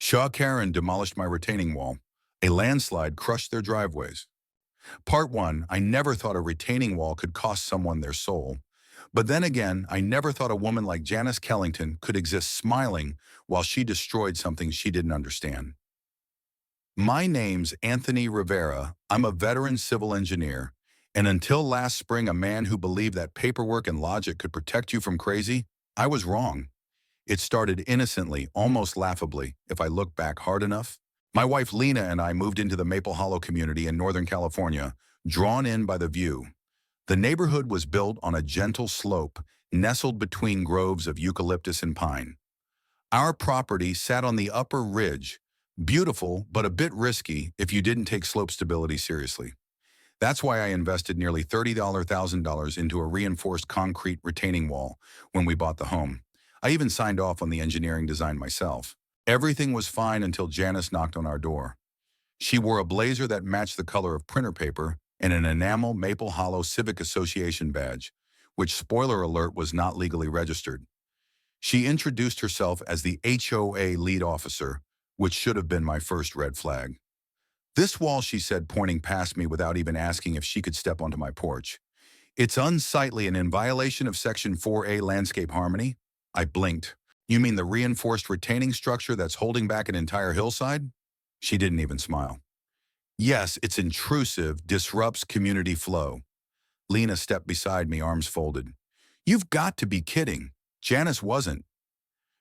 HOA Karen demolished my retaining wall. A landslide crushed their driveways. Part 1, I never thought a retaining wall could cost someone their soul. But then again, I never thought a woman like Janice Kellington could exist smiling while she destroyed something she didn't understand. My name's Anthony Rivera. I'm a veteran civil engineer. And until last spring, a man who believed that paperwork and logic could protect you from crazy, I was wrong. It started innocently, almost laughably, if I look back hard enough. My wife Lena and I moved into the Maple Hollow community in Northern California, drawn in by the view. The neighborhood was built on a gentle slope, nestled between groves of eucalyptus and pine. Our property sat on the upper ridge, beautiful but a bit risky if you didn't take slope stability seriously. That's why I invested nearly $30,000 into a reinforced concrete retaining wall when we bought the home. I even signed off on the engineering design myself. Everything was fine until Janice knocked on our door. She wore a blazer that matched the color of printer paper and an enamel Maple Hollow Civic Association badge, which, spoiler alert, was not legally registered. She introduced herself as the HOA lead officer, which should have been my first red flag. "This wall," she said, pointing past me without even asking if she could step onto my porch. "It's unsightly and in violation of Section 4A Landscape Harmony." I blinked. "You mean the reinforced retaining structure that's holding back an entire hillside?" She didn't even smile. "Yes, it's intrusive, disrupts community flow." Lena stepped beside me, arms folded. "You've got to be kidding." Janice wasn't.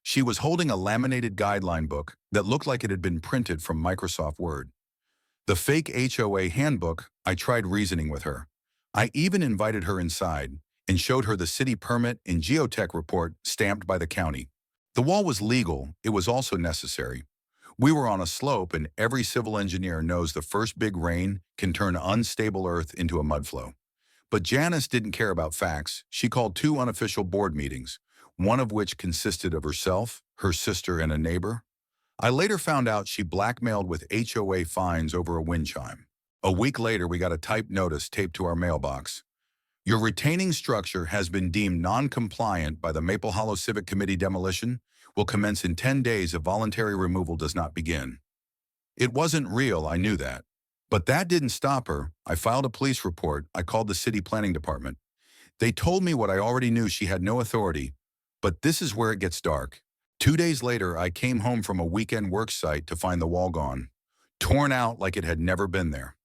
She was holding a laminated guideline book that looked like it had been printed from Microsoft Word. The fake HOA handbook. I tried reasoning with her. I even invited her inside and showed her the city permit and geotech report stamped by the county. The wall was legal. It was also necessary. We were on a slope, and every civil engineer knows the first big rain can turn unstable earth into a mudflow. But Janice didn't care about facts. She called 2 unofficial board meetings, one of which consisted of herself, her sister, and a neighbor. I later found out she blackmailed with HOA fines over a wind chime. A week later, we got a typed notice taped to our mailbox. "Your retaining structure has been deemed non-compliant by the Maple Hollow Civic Committee. Demolition will commence in 10 days if voluntary removal does not begin." It wasn't real, I knew that. But that didn't stop her. I filed a police report. I called the city planning department. They told me what I already knew: she had no authority. But this is where it gets dark. 2 days later, I came home from a weekend work site to find the wall gone, torn out like it had never been there.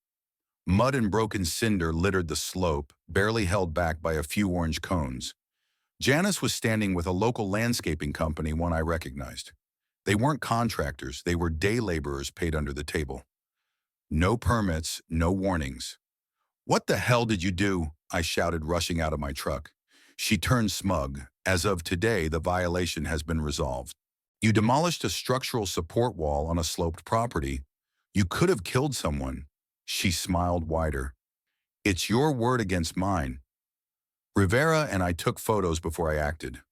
Mud and broken cinder littered the slope, barely held back by a few orange cones. Janice was standing with a local landscaping company, one I recognized. They weren't contractors, they were day laborers paid under the table. No permits, no warnings. "What the hell did you do?" I shouted, rushing out of my truck. She turned smug. "As of today, the violation has been resolved. You demolished a structural support wall on a sloped property. You could have killed someone." She smiled wider. "It's your word against mine." Rivera and I took photos before I acted.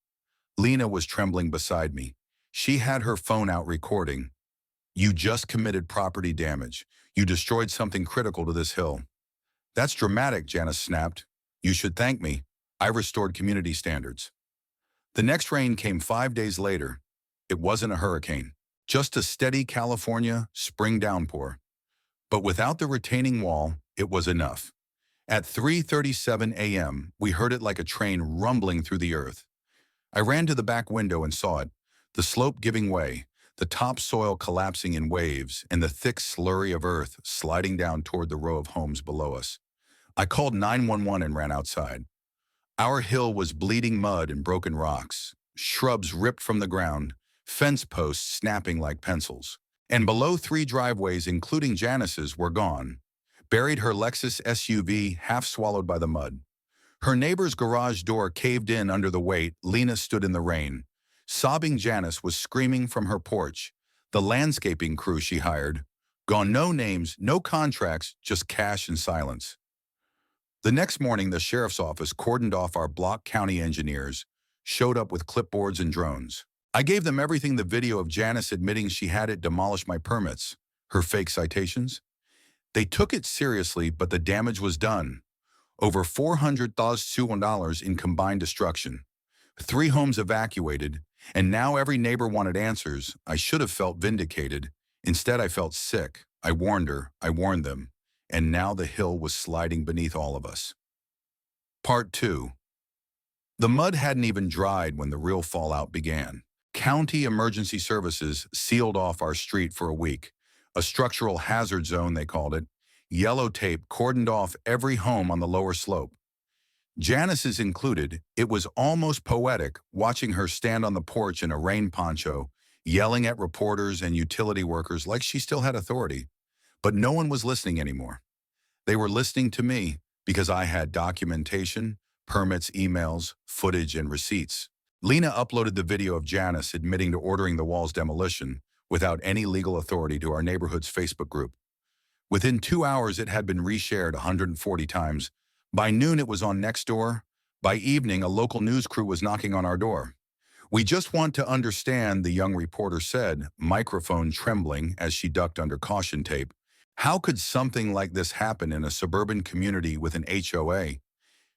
Lena was trembling beside me. She had her phone out recording. "You just committed property damage. You destroyed something critical to this hill." "That's dramatic," Janice snapped. "You should thank me. I restored community standards." The next rain came 5 days later. It wasn't a hurricane, just a steady California spring downpour. But without the retaining wall, it was enough. At 3:37 a.m., we heard it like a train rumbling through the earth. I ran to the back window and saw it, the slope giving way, the topsoil collapsing in waves, and the thick slurry of earth sliding down toward the row of homes below us. I called 911 and ran outside. Our hill was bleeding mud and broken rocks, shrubs ripped from the ground, fence posts snapping like pencils. And below 3 driveways, including Janice's, were gone. Buried her Lexus SUV, half swallowed by the mud. Her neighbor's garage door caved in under the weight. Lena stood in the rain. Sobbing Janice was screaming from her porch. The landscaping crew she hired. Gone, no names, no contracts, just cash and silence. The next morning, the sheriff's office cordoned off our block. County engineers showed up with clipboards and drones. I gave them everything: the video of Janice admitting she had it demolish my permits, her fake citations. They took it seriously, but the damage was done. Over $400,000 in combined destruction. 3 homes evacuated, And now every neighbor wanted answers. I should have felt vindicated. Instead, I felt sick. I warned her. I warned them. And now the hill was sliding beneath all of us. Part 2. The mud hadn't even dried when the real fallout began. County emergency services sealed off our street for a week. A structural hazard zone, they called it. Yellow tape cordoned off every home on the lower slope. Janice's included. It was almost poetic watching her stand on the porch in a rain poncho, yelling at reporters and utility workers like she still had authority. But no one was listening anymore. They were listening to me because I had documentation, permits, emails, footage, and receipts. Lena uploaded the video of Janice admitting to ordering the wall's demolition without any legal authority to our neighborhood's Facebook group. Within 2 hours, it had been reshared 140 times. By noon, it was on Nextdoor. By evening, a local news crew was knocking on our door. "We just want to understand," the young reporter said, microphone trembling as she ducked under caution tape. "How could something like this happen in a suburban community with an HOA?"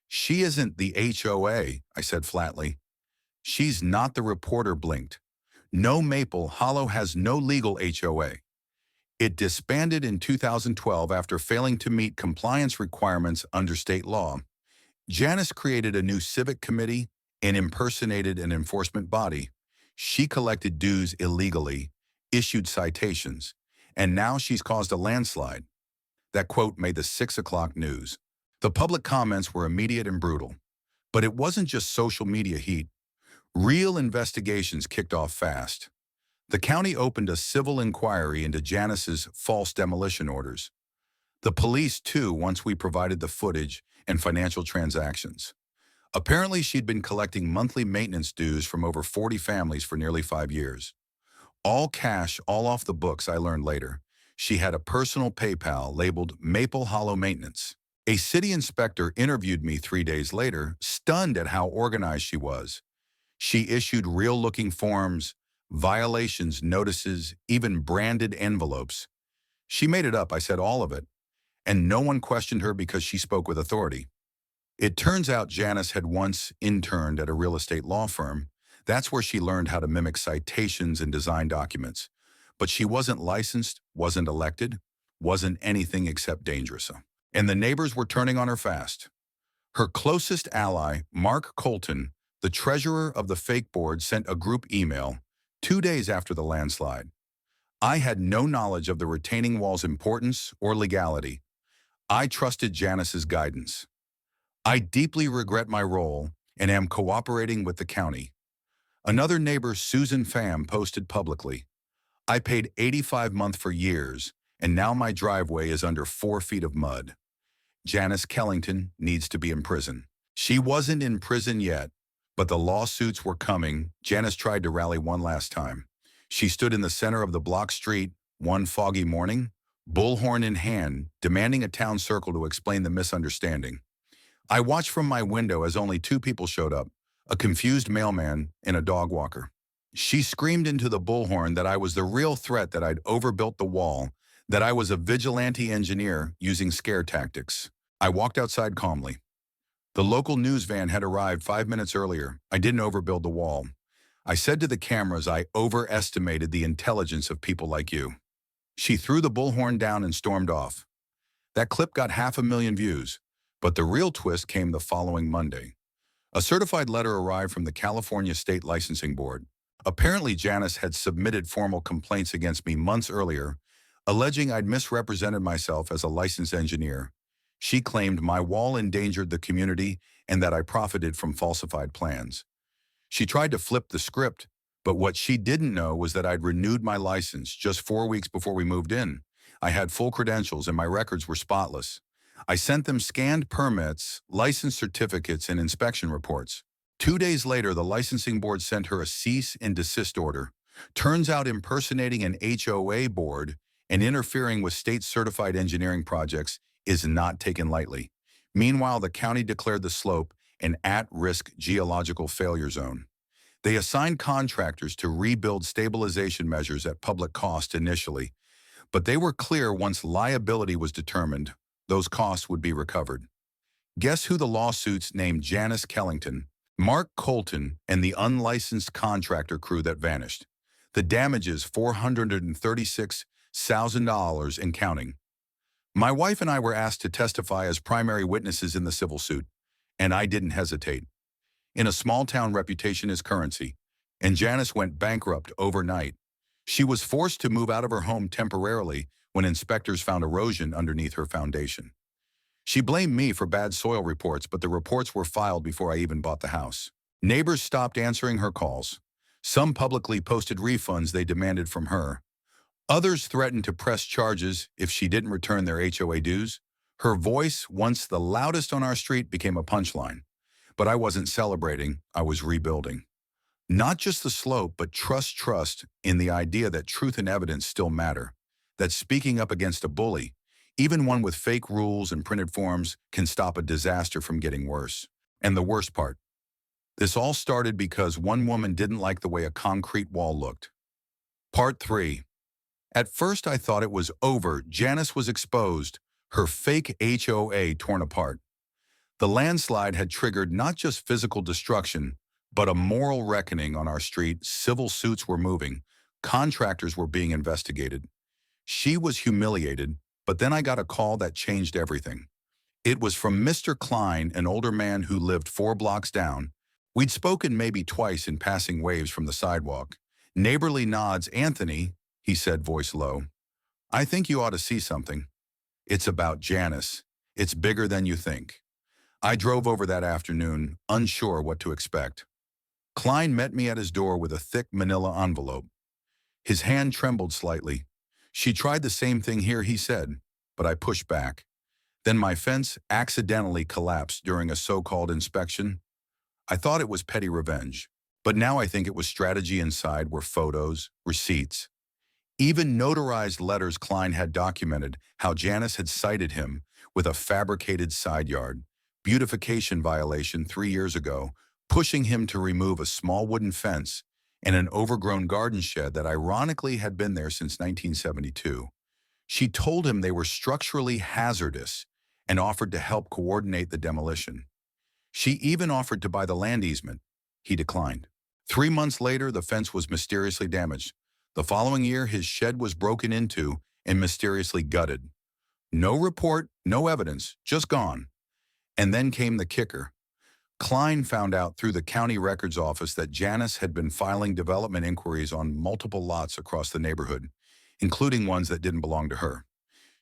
"She isn't the HOA," I said flatly. "She's not," the reporter blinked. "No, Maple Hollow has no legal HOA. It disbanded in 2012 after failing to meet compliance requirements under state law. Janice created a new civic committee and impersonated an enforcement body. She collected dues illegally, issued citations, and now she's caused a landslide." That quote made the 6 o'clock news. The public comments were immediate and brutal. But it wasn't just social media heat. Real investigations kicked off fast. The county opened a civil inquiry into Janice's false demolition orders. The police, too, once we provided the footage and financial transactions. Apparently, she'd been collecting monthly maintenance dues from over 40 families for nearly 5 years. All cash, all off the books, I learned later. She had a personal PayPal labeled Maple Hollow Maintenance. A city inspector interviewed me 3 days later, stunned at how organized she was. She issued real-looking forms, violations notices, even branded envelopes. "She made it up," I said, "all of it. And no one questioned her because she spoke with authority." It turns out Janice had once interned at a real estate law firm. That's where she learned how to mimic citations and design documents. But she wasn't licensed, wasn't elected, wasn't anything except dangerous. And the neighbors were turning on her fast. Her closest ally, Mark Colton, the treasurer of the fake board, sent a group email 2 days after the landslide. I had no knowledge of the retaining wall's importance or legality. I trusted Janice's guidance. "I deeply regret my role and am cooperating with the county." Another neighbor, Susan Pham, posted publicly, "I paid $85 a month for years, and now my driveway is under 4 feet of mud. Janice Kellington needs to be in prison." She wasn't in prison yet, but the lawsuits were coming. Janice tried to rally one last time. She stood in the center of the block street one foggy morning, bullhorn in hand, demanding a town circle to explain the misunderstanding. I watched from my window as only 2 people showed up, a confused mailman and a dog walker. She screamed into the bullhorn that I was the real threat, that I'd overbuilt the wall, that I was a vigilante engineer using scare tactics. I walked outside calmly. The local news van had arrived 5 minutes earlier. I didn't overbuild the wall. I said to the cameras, "I overestimated the intelligence of people like you." She threw the bullhorn down and stormed off. That clip got 500,000 views, but the real twist came the following Monday. A certified letter arrived from the California State Licensing Board. Apparently, Janice had submitted formal complaints against me months earlier, alleging I'd misrepresented myself as a licensed engineer. She claimed my wall endangered the community and that I profited from falsified plans. She tried to flip the script, but what she didn't know was that I'd renewed my license just 4 weeks before we moved in. I had full credentials and my records were spotless. I sent them scanned permits, license certificates, and inspection reports. 2 days later, the licensing board sent her a cease and desist order. Turns out impersonating an HOA board and interfering with state-certified engineering projects is not taken lightly. Meanwhile, the county declared the slope an at-risk geological failure zone. They assigned contractors to rebuild stabilization measures at public cost initially, but they were clear once liability was determined, those costs would be recovered. Guess who the lawsuits named Janice Kellington? Mark Colton and the unlicensed contractor crew that vanished. The damages $436,000 and counting. My wife and I were asked to testify as primary witnesses in the civil suit, and I didn't hesitate. In a small town, reputation is currency, and Janice went bankrupt overnight. She was forced to move out of her home temporarily when inspectors found erosion underneath her foundation. She blamed me for bad soil reports, but the reports were filed before I even bought the house. Neighbors stopped answering her calls. Some publicly posted refunds they demanded from her. Others threatened to press charges if she didn't return their HOA dues. Her voice, once the loudest on our street, became a punchline. But I wasn't celebrating, I was rebuilding. Not just the slope, but trust in the idea that truth and evidence still matter. That speaking up against a bully, even one with fake rules and printed forms, can stop a disaster from getting worse. And the worst part, this all started because one woman didn't like the way a concrete wall looked. Part 3. At first I thought it was over. Janice was exposed, her fake HOA torn apart. The landslide had triggered not just physical destruction, but a moral reckoning on our street. Civil suits were moving. Contractors were being investigated. She was humiliated, but then I got a call that changed everything. It was from Mr. Klein, an older man who lived 4 blocks down. We'd spoken maybe twice in passing waves from the sidewalk. Neighborly nods. "Anthony," he said, voice low, "I think you ought to see something. It's about Janice. It's bigger than you think." I drove over that afternoon, unsure what to expect. Klein met me at his door with a thick manila envelope. His hand trembled slightly. "She tried the same thing here," he said, but I pushed back. "Then my fence accidentally collapsed during a so-called inspection. I thought it was petty revenge, but now I think it was strategy. Inside were photos, receipts, even notarized letters. Klein had documented how Janice had cited him with a fabricated side yard beautification violation 3 years ago, pushing him to remove a small wooden fence and an overgrown garden shed that ironically had been there since 1972. She told him they were structurally hazardous and offered to help coordinate the demolition. She even offered to buy the land easement. He declined. 3 months later, the fence was mysteriously damaged. The following year, his shed was broken into and mysteriously gutted. No report, no evidence, just gone. And then came the kicker. Klein found out through the county records office that Janice had been filing development inquiries on multiple lots across the neighborhood, including ones that didn't belong to her.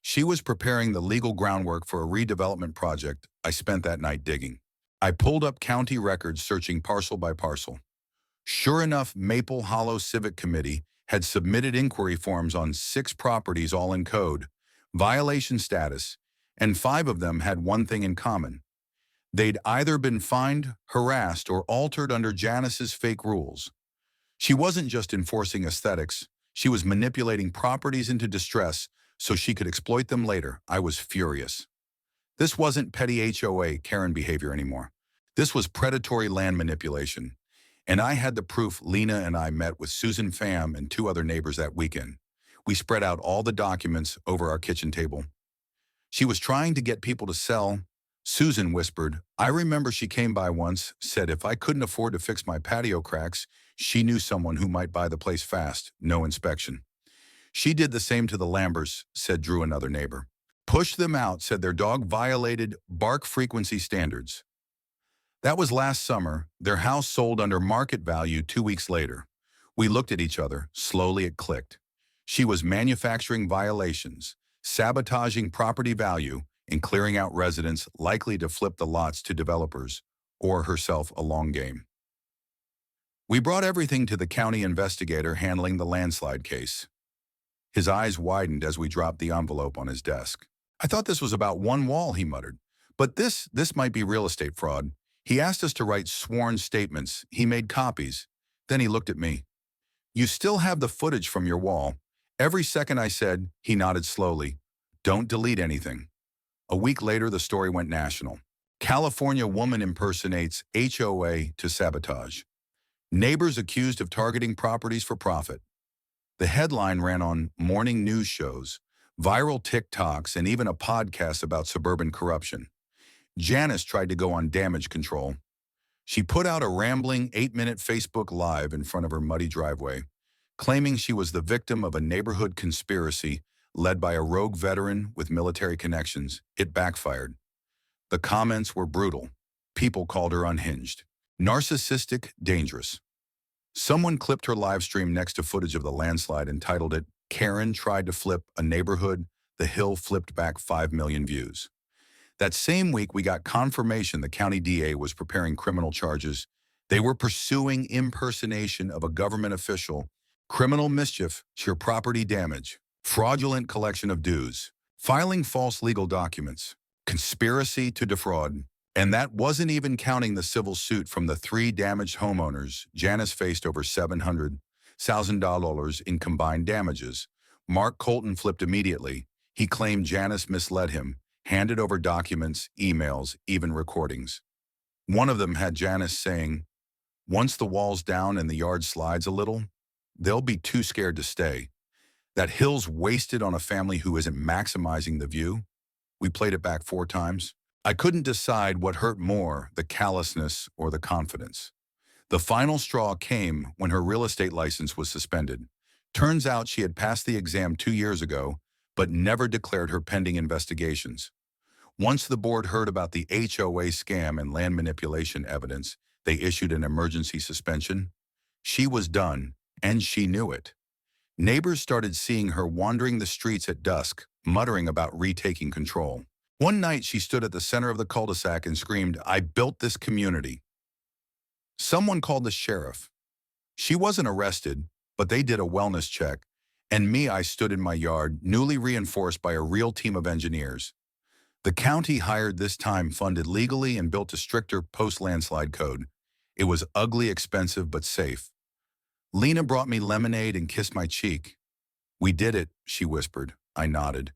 She was preparing the legal groundwork for a redevelopment project. I spent that night digging. I pulled up county records, searching parcel by parcel. Sure enough, Maple Hollow Civic Committee had submitted inquiry forms on 6 properties, all in code, violation status, and 5 of them had one thing in common. They'd either been fined, harassed, or altered under Janice's fake rules. She wasn't just enforcing aesthetics, she was manipulating properties into distress so she could exploit them later. I was furious. This wasn't petty HOA Karen behavior anymore. This was predatory land manipulation. And I had the proof. Lena and I met with Susan Pham and 2 other neighbors that weekend. We spread out all the documents over our kitchen table. She was trying to get people to sell. Susan whispered, "I remember she came by once, said if I couldn't afford to fix my patio cracks, she knew someone who might buy the place fast, no inspection." "She did the same to the Lambers," said Drew, another neighbor. "Pushed them out, said their dog violated bark frequency standards." That was last summer. Their house sold under market value 2 weeks later. We looked at each other. Slowly it clicked. She was manufacturing violations, sabotaging property value, and clearing out residents likely to flip the lots to developers, or herself a long game. We brought everything to the county investigator handling the landslide case. His eyes widened as we dropped the envelope on his desk. "I thought this was about one wall," he muttered. "But this might be real estate fraud." He asked us to write sworn statements. He made copies. Then he looked at me. "You still have the footage from your wall." Every second I said, he nodded slowly, "Don't delete anything." A week later, the story went national. California woman impersonates HOA to sabotage. Neighbors accused of targeting properties for profit. The headline ran on morning news shows, viral TikToks, and even a podcast about suburban corruption. Janice tried to go on damage control. She put out a rambling 8-minute Facebook Live in front of her muddy driveway, claiming she was the victim of a neighborhood conspiracy led by a rogue veteran with military connections. It backfired. The comments were brutal. People called her unhinged, narcissistic, dangerous. Someone clipped her live stream next to footage of the landslide and titled it, "Karen tried to flip a neighborhood, the hill flipped back 5 million views." That same week, we got confirmation the county DA was preparing criminal charges. They were pursuing impersonation of a government official, criminal mischief, sheer property damage, fraudulent collection of dues, filing false legal documents, conspiracy to defraud. And that wasn't even counting the civil suit from the 3 damaged homeowners. Janice faced over $700,000 in combined damages. Mark Colton flipped immediately. He claimed Janice misled him, handed over documents, emails, even recordings. One of them had Janice saying, "Once the wall's down and the yard slides a little, they'll be too scared to stay. That hill's wasted on a family who isn't maximizing the view." We played it back 4 times. I couldn't decide what hurt more, the callousness or the confidence. The final straw came when her real estate license was suspended. Turns out she had passed the exam 2 years ago, but never declared her pending investigations. Once the board heard about the HOA scam and land manipulation evidence, they issued an emergency suspension. She was done, and she knew it. Neighbors started seeing her wandering the streets at dusk, muttering about retaking control. One night, she stood at the center of the cul-de-sac and screamed, "I built this community." Someone called the sheriff. She wasn't arrested, but they did a wellness check, and I stood in my yard, newly reinforced by a real team of engineers. The county hired this time funded legally and built a stricter post-landslide code. It was ugly, expensive, but safe. Lena brought me lemonade and kissed my cheek. "We did it," she whispered. I nodded.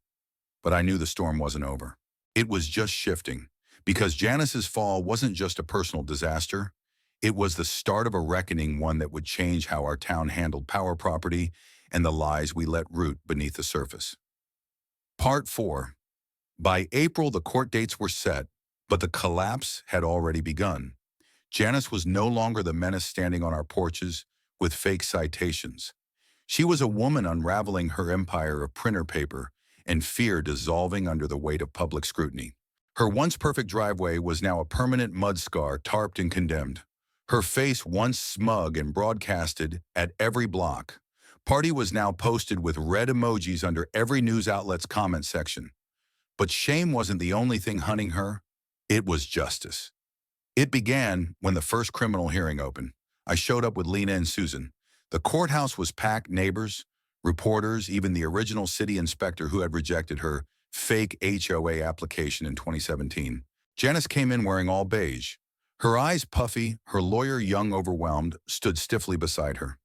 But I knew the storm wasn't over. It was just shifting, because Janice's fall wasn't just a personal disaster. It was the start of a reckoning, one that would change how our town handled power property and the lies we let root beneath the surface. Part 4. By April, the court dates were set, but the collapse had already begun. Janice was no longer the menace standing on our porches with fake citations. She was a woman unraveling her empire of printer paper and fear dissolving under the weight of public scrutiny. Her once perfect driveway was now a permanent mud scar, tarped and condemned. Her face, once smug and broadcasted at every block, party was now posted with red emojis under every news outlet's comment section. But shame wasn't the only thing hunting her. It was justice. It began when the first criminal hearing opened. I showed up with Lena and Susan. The courthouse was packed, neighbors, reporters, even the original city inspector who had rejected her fake HOA application in 2017. Janice came in wearing all beige. Her eyes puffy, her lawyer, young, overwhelmed, stood stiffly beside her.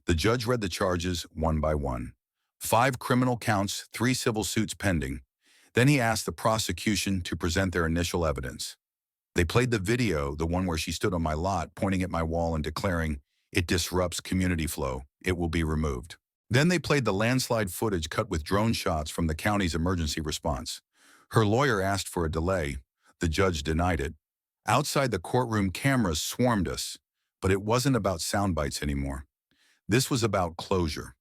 The judge read the charges one by one. 5 criminal counts, 3 civil suits pending. Then he asked the prosecution to present their initial evidence. They played the video, the one where she stood on my lot, pointing at my wall and declaring, "It disrupts community flow. It will be removed." Then they played the landslide footage cut with drone shots from the county's emergency response. Her lawyer asked for a delay. The judge denied it. Outside the courtroom, cameras swarmed us, but it wasn't about sound bites anymore. This was about closure.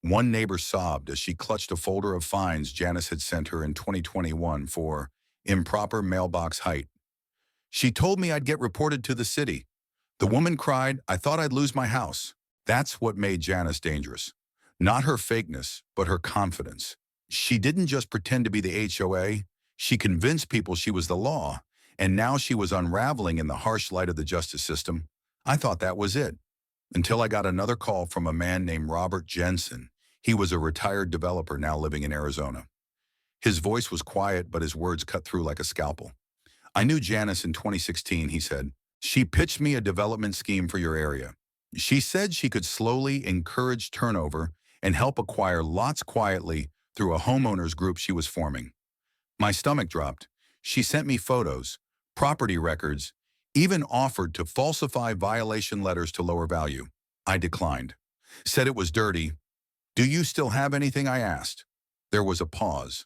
One neighbor sobbed as she clutched a folder of fines Janice had sent her in 2021 for improper mailbox height. "She told me I'd get reported to the city." The woman cried, "I thought I'd lose my house." That's what made Janice dangerous. Not her fakeness, but her confidence. She didn't just pretend to be the HOA. She convinced people she was the law, and now she was unraveling in the harsh light of the justice system. I thought that was it, until I got another call from a man named Robert Jensen. He was a retired developer now living in Arizona. His voice was quiet, but his words cut through like a scalpel. "I knew Janice in 2016, he said. "She pitched me a development scheme for your area. She said she could slowly encourage turnover and help acquire lots quietly through a homeowners group she was forming." My stomach dropped. She sent me photos, property records, even offered to falsify violation letters to lower value. I declined. Said it was dirty. "Do you still have anything?" I asked. There was a pause.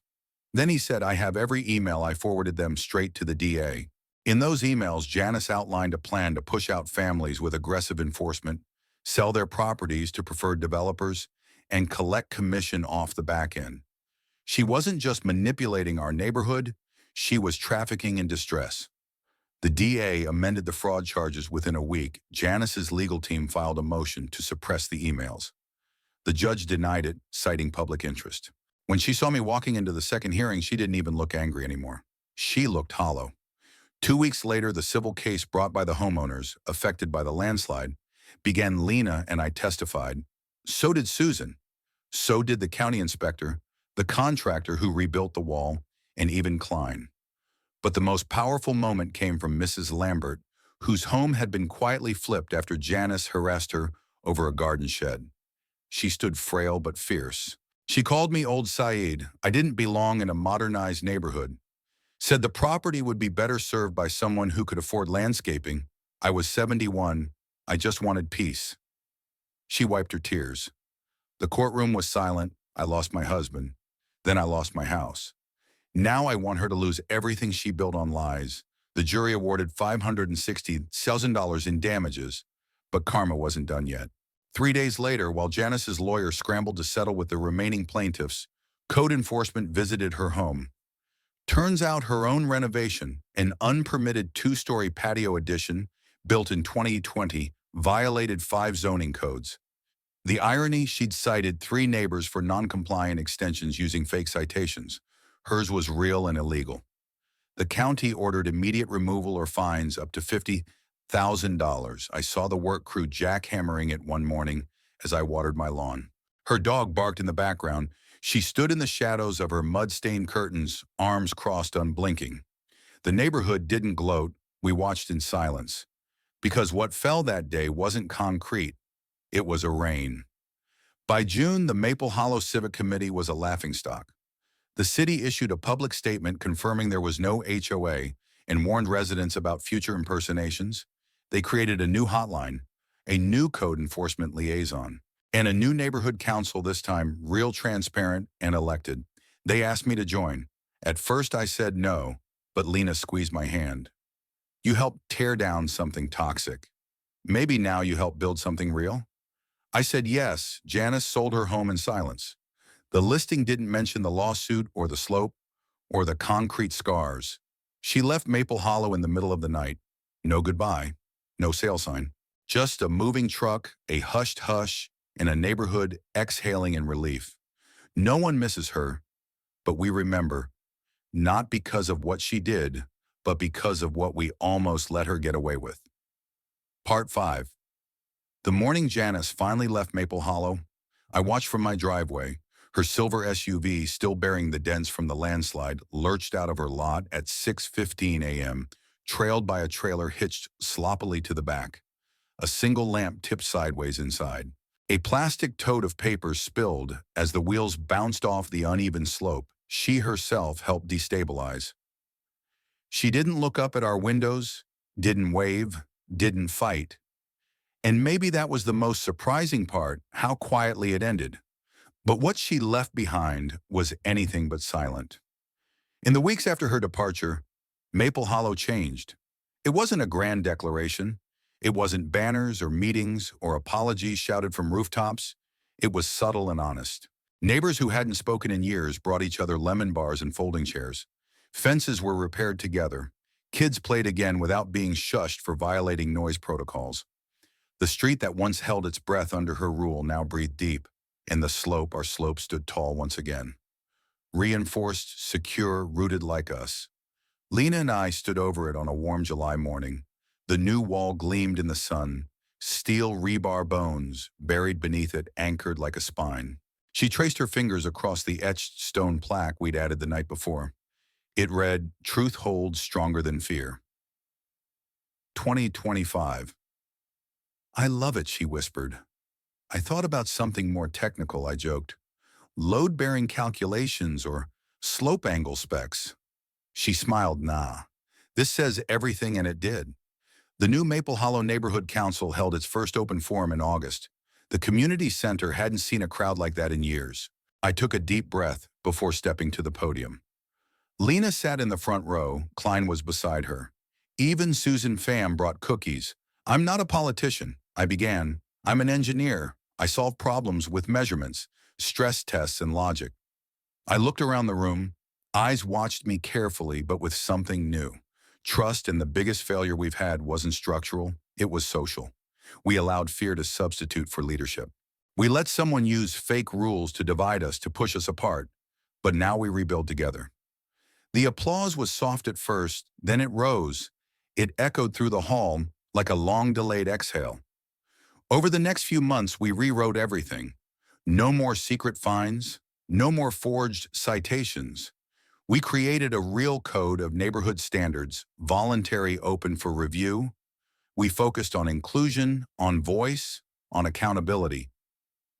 Then he said, "I have every email." I forwarded them straight to the DA. In those emails, Janice outlined a plan to push out families with aggressive enforcement, sell their properties to preferred developers, and collect commission off the back end. She wasn't just manipulating our neighborhood, she was trafficking in distress. The DA amended the fraud charges within a week. Janice's legal team filed a motion to suppress the emails. The judge denied it, citing public interest. When she saw me walking into the second hearing, she didn't even look angry anymore. She looked hollow. 2 weeks later, the civil case brought by the homeowners affected by the landslide began. Lena and I testified. So did Susan. So did the county inspector, the contractor who rebuilt the wall, and even Klein. But the most powerful moment came from Mrs. Lambert, whose home had been quietly flipped after Janice harassed her over a garden shed. She stood frail but fierce. She called me Old Saeed. I didn't belong in a modernized neighborhood. Said the property would be better served by someone who could afford landscaping. I was 71. I just wanted peace. She wiped her tears. The courtroom was silent. I lost my husband. Then I lost my house. Now I want her to lose everything she built on lies. The jury awarded $560,000 in damages, but karma wasn't done yet. 3 days later, while Janice's lawyer scrambled to settle with the remaining plaintiffs, code enforcement visited her home. Turns out her own renovation, an unpermitted 2-story patio addition built in 2020, violated 5 zoning codes. The irony, she'd cited 3 neighbors for non-compliant extensions using fake citations. Hers was real and illegal. The county ordered immediate removal or fines up to $50,000. I saw the work crew jackhammering it one morning as I watered my lawn. Her dog barked in the background. She stood in the shadows of her mud-stained curtains, arms crossed unblinking. The neighborhood didn't gloat. We watched in silence. Because what fell that day wasn't concrete. It was a rain. By June, the Maple Hollow Civic Committee was a laughingstock. The city issued a public statement confirming there was no HOA and warned residents about future impersonations. They created a new hotline, a new code enforcement liaison, and a new neighborhood council, this time real, transparent, and elected. They asked me to join. At first I said no, but Lena squeezed my hand. You helped tear down something toxic. Maybe now you help build something real? I said yes. Janice sold her home in silence. The listing didn't mention the lawsuit or the slope or the concrete scars. She left Maple Hollow in the middle of the night. No goodbye, no sale sign. Just a moving truck, a hushed hush, and a neighborhood exhaling in relief. No one misses her, but we remember, not because of what she did, but because of what we almost let her get away with. Part 5. The morning Janice finally left Maple Hollow, I watched from my driveway. Her silver SUV, still bearing the dents from the landslide, lurched out of her lot at 6:15 a.m., trailed by a trailer hitched sloppily to the back. A single lamp tipped sideways inside. A plastic tote of papers spilled as the wheels bounced off the uneven slope. She herself helped destabilize. She didn't look up at our windows, didn't wave, didn't fight. And maybe that was the most surprising part, how quietly it ended. But what she left behind was anything but silent. In the weeks after her departure, Maple Hollow changed. It wasn't a grand declaration. It wasn't banners or meetings or apologies shouted from rooftops. It was subtle and honest. Neighbors who hadn't spoken in years brought each other lemon bars and folding chairs. Fences were repaired together. Kids played again without being shushed for violating noise protocols. The street that once held its breath under her rule now breathed deep. And our slope stood tall once again. Reinforced, secure, rooted like us. Lena and I stood over it on a warm July morning. The new wall gleamed in the sun, steel rebar bones buried beneath it, anchored like a spine. She traced her fingers across the etched stone plaque we'd added the night before. It read, "Truth holds stronger than fear." 2025. I love it, she whispered. I thought about something more technical, I joked. Load-bearing calculations or slope angle specs. She smiled, nah. This says everything, and it did. The new Maple Hollow Neighborhood Council held its first open forum in August. The community center hadn't seen a crowd like that in years. I took a deep breath before stepping to the podium. Lena sat in the front row. Klein was beside her. Even Susan Pham brought cookies. I'm not a politician, I began. I'm an engineer. I solve problems with measurements, stress tests, and logic. I looked around the room. Eyes watched me carefully, but with something new. Trust in the biggest failure we've had wasn't structural, it was social. We allowed fear to substitute for leadership. We let someone use fake rules to divide us, to push us apart, but now we rebuild together. The applause was soft at first, then it rose. It echoed through the hall like a long-delayed exhale. Over the next few months, we rewrote everything. No more secret fines, no more forged citations. We created a real code of neighborhood standards, voluntary, open for review. We focused on inclusion, on voice, on accountability.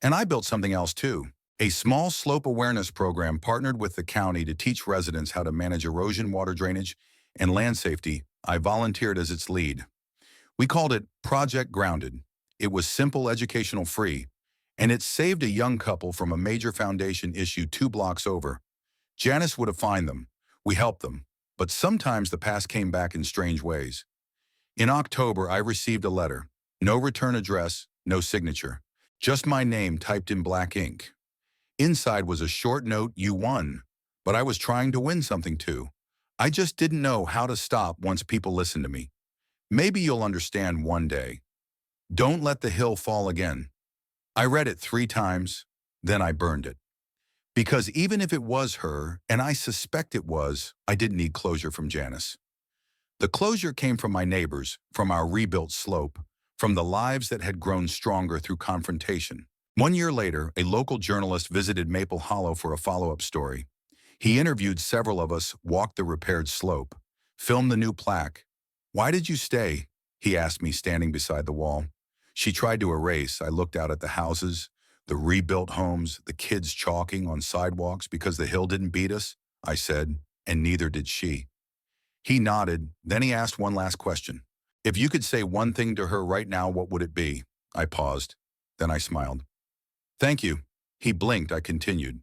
And I built something else too. A small slope awareness program partnered with the county to teach residents how to manage erosion, water drainage, and land safety. I volunteered as its lead. We called it Project Grounded. It was simple, educational, free, and it saved a young couple from a major foundation issue 2 blocks over. Janice would have fined them. We helped them. But sometimes the past came back in strange ways. In October, I received a letter. No return address, no signature. Just my name typed in black ink. Inside was a short note: you won. But I was trying to win something too. I just didn't know how to stop once people listened to me. Maybe you'll understand one day. Don't let the hill fall again. I read it 3 times, then I burned it. Because even if it was her, and I suspect it was, I didn't need closure from Janice. The closure came from my neighbors, from our rebuilt slope, from the lives that had grown stronger through confrontation. 1 year later, a local journalist visited Maple Hollow for a follow-up story. He interviewed several of us, walked the repaired slope, filmed the new plaque. "Why did you stay?" he asked me, standing beside the wall. She tried to erase. I looked out at the houses, the rebuilt homes, the kids chalking on sidewalks because the hill didn't beat us, I said, and neither did she. He nodded, then he asked one last question. "If you could say one thing to her right now, what would it be?" I paused. Then I smiled. "Thank you." He blinked. I continued.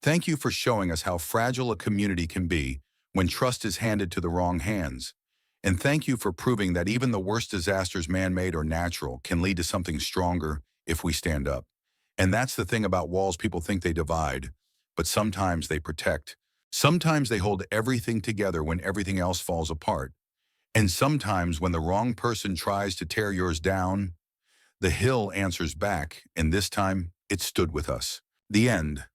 "Thank you for showing us how fragile a community can be when trust is handed to the wrong hands. And thank you for proving that even the worst disasters, man-made or natural, can lead to something stronger if we stand up. And that's the thing about walls: people think they divide, but sometimes they protect. Sometimes they hold everything together when everything else falls apart. And sometimes when the wrong person tries to tear yours down, the hill answers back, and this time it stood with us." The end.